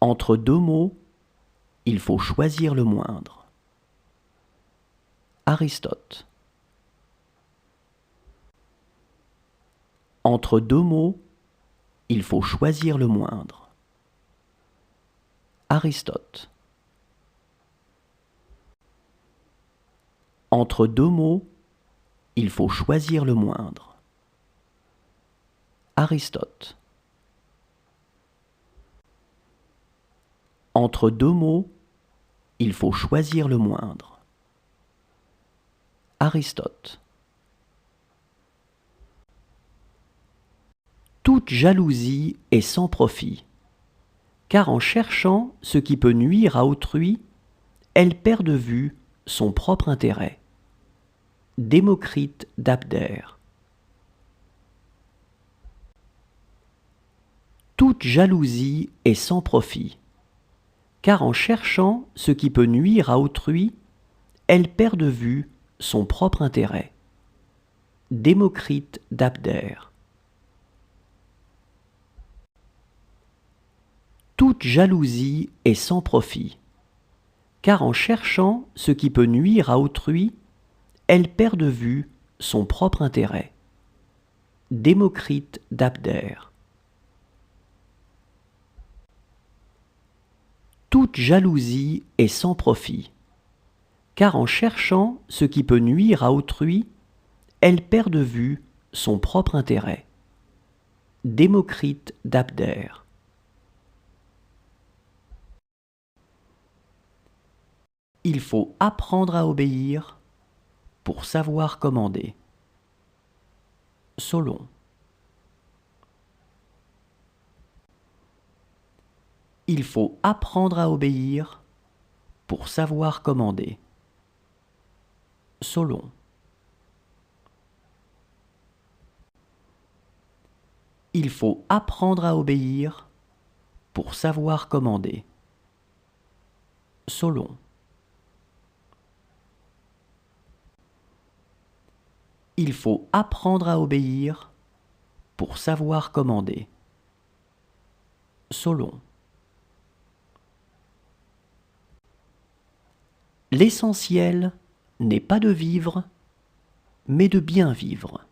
Entre deux mots, il faut choisir le moindre. Aristote. Entre deux mots, il faut choisir le moindre. Aristote. Entre deux mots, il faut choisir le moindre. Aristote. Entre deux mots, il faut choisir le moindre. Aristote. Toute jalousie est sans profit, car en cherchant ce qui peut nuire à autrui, elle perd de vue son propre intérêt. Démocrite d'Abdère. Toute jalousie est sans profit, car en cherchant ce qui peut nuire à autrui, elle perd de vue son propre intérêt. Démocrite d'Abdère. Toute jalousie est sans profit, car en cherchant ce qui peut nuire à autrui, elle perd de vue son propre intérêt. Démocrite d'Abdère. Toute jalousie est sans profit, car en cherchant ce qui peut nuire à autrui, elle perd de vue son propre intérêt. Démocrite d'Abdère. Il faut apprendre à obéir pour savoir commander. Solon. Il faut apprendre à obéir pour savoir commander. Solon. Il faut apprendre à obéir pour savoir commander. Solon. Il faut apprendre à obéir pour savoir commander. Solon. L'essentiel n'est pas de vivre, mais de bien vivre.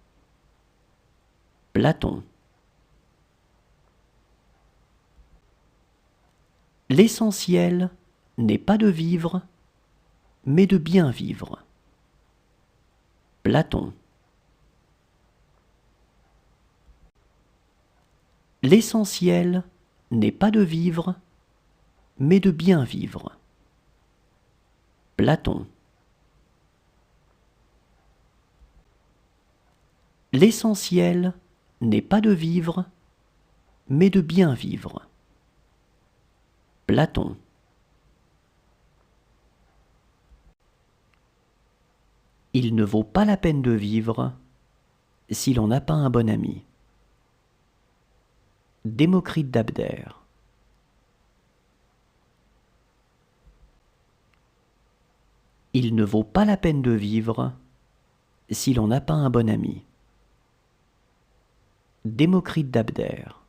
Platon. L'essentiel n'est pas de vivre, mais de bien vivre. Platon. L'essentiel n'est pas de vivre, mais de bien vivre. Platon. L'essentiel n'est pas de vivre, mais de bien vivre. Platon. Il ne vaut pas la peine de vivre si l'on n'a pas un bon ami. Démocrite d'Abdère. Il ne vaut pas la peine de vivre si l'on n'a pas un bon ami. Démocrite d'Abdère.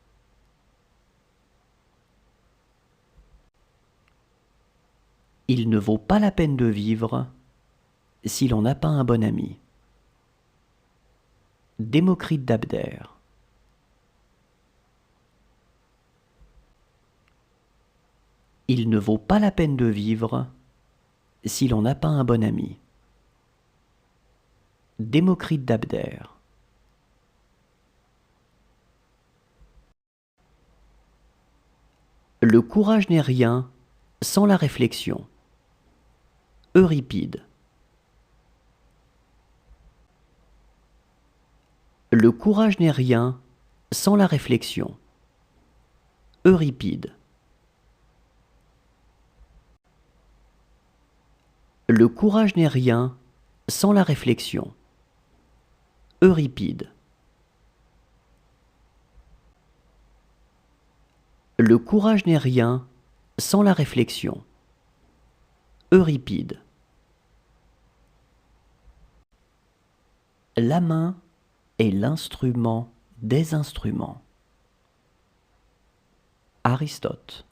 Il ne vaut pas la peine de vivre si l'on n'a pas un bon ami. Démocrite d'Abdère. Il ne vaut pas la peine de vivre si l'on n'a pas un bon ami. Démocrite d'Abdère. Le courage n'est rien sans la réflexion. Euripide. Le courage n'est rien sans la réflexion. Euripide. Le courage n'est rien sans la réflexion. Euripide. Le courage n'est rien sans la réflexion. Euripide. La main est l'instrument des instruments. Aristote.